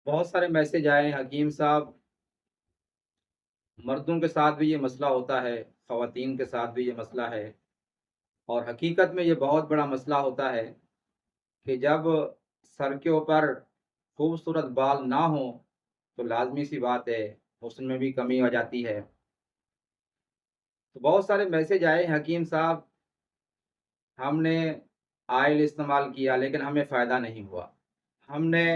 بہت سارے میسج آئے ہیں حکیم صاحب، مردوں کے ساتھ بھی یہ مسئلہ ہوتا ہے، خواتین کے ساتھ بھی یہ مسئلہ ہے، اور حقیقت میں یہ بہت بڑا مسئلہ ہوتا ہے کہ جب سر کے اوپر خوبصورت بال نہ ہوں تو لازمی سی بات ہے حسن میں بھی کمی ہو جاتی ہے۔ تو بہت سارے میسج آئے ہیں حکیم صاحب، ہم نے آئل استعمال کیا لیکن ہمیں فائدہ نہیں ہوا، ہم نے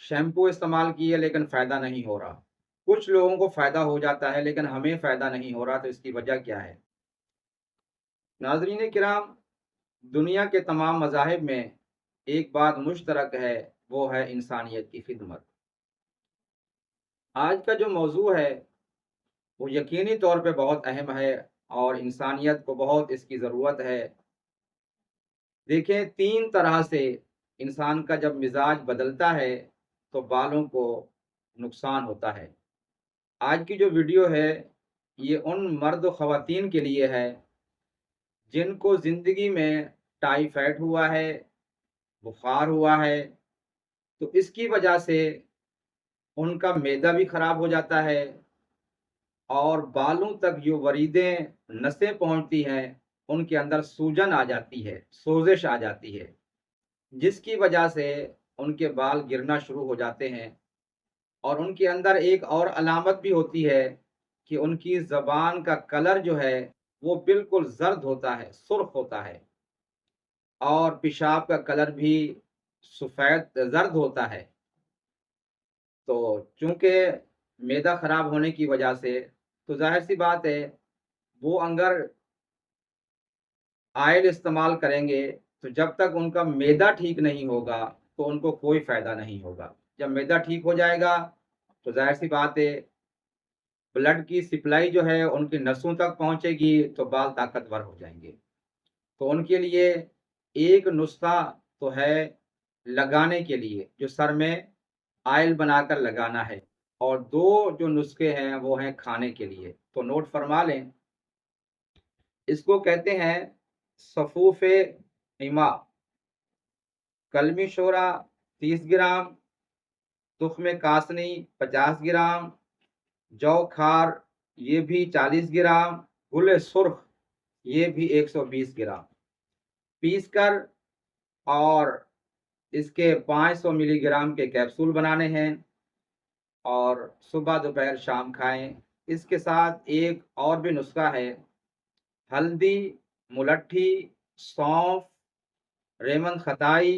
شیمپو استعمال کیے لیکن فائدہ نہیں ہو رہا۔ کچھ لوگوں کو فائدہ ہو جاتا ہے لیکن ہمیں فائدہ نہیں ہو رہا، تو اس کی وجہ کیا ہے؟ ناظرین کرام، دنیا کے تمام مذاہب میں ایک بات مشترک ہے، وہ ہے انسانیت کی خدمت۔ آج کا جو موضوع ہے وہ یقینی طور پہ بہت اہم ہے اور انسانیت کو بہت اس کی ضرورت ہے۔ دیکھیں، تین طرح سے انسان کا جب مزاج بدلتا ہے تو بالوں کو نقصان ہوتا ہے۔ آج کی جو ویڈیو ہے یہ ان مرد و خواتین کے لیے ہے جن کو زندگی میں ٹائیفائڈ ہوا ہے، بخار ہوا ہے، تو اس کی وجہ سے ان کا معدہ بھی خراب ہو جاتا ہے اور بالوں تک جو وریدیں نسیں پہنچتی ہیں ان کے اندر سوجن آ جاتی ہے، سوزش آ جاتی ہے، جس کی وجہ سے ان کے بال گرنا شروع ہو جاتے ہیں۔ اور ان کے اندر ایک اور علامت بھی ہوتی ہے کہ ان کی زبان کا کلر جو ہے وہ بالکل زرد ہوتا ہے، سرخ ہوتا ہے، اور پیشاب کا کلر بھی سفید زرد ہوتا ہے۔ تو چونکہ معدہ خراب ہونے کی وجہ سے تو ظاہر سی بات ہے وہ اگر آئل استعمال کریں گے تو جب تک ان کا معدہ ٹھیک نہیں ہوگا تو ان کو کوئی فائدہ نہیں ہوگا۔ جب معدہ ٹھیک ہو جائے گا تو ظاہر سی بات ہے بلڈ کی سپلائی جو ہے ان کی نسوں تک پہنچے گی تو بال طاقتور ہو جائیں گے۔ تو ان کے لیے ایک نسخہ تو ہے لگانے کے لیے، جو سر میں آئل بنا کر لگانا ہے، اور دو جو نسخے ہیں وہ ہیں کھانے کے لیے، تو نوٹ فرما لیں۔ اس کو کہتے ہیں صفوف ایما، کلمی شورا 30 گرام، تخم کاسنی 50 گرام، جو کھار یہ بھی 40 گرام، گل سرخ یہ بھی 120 گرام پیس کر، اور اس کے 500 ملی گرام کے کیپسول بنانے ہیں اور صبح دوپہر شام کھائیں۔ اس کے ساتھ ایک اور بھی نسخہ ہے، ہلدی، ملٹھی، سونف، ریمن ختائی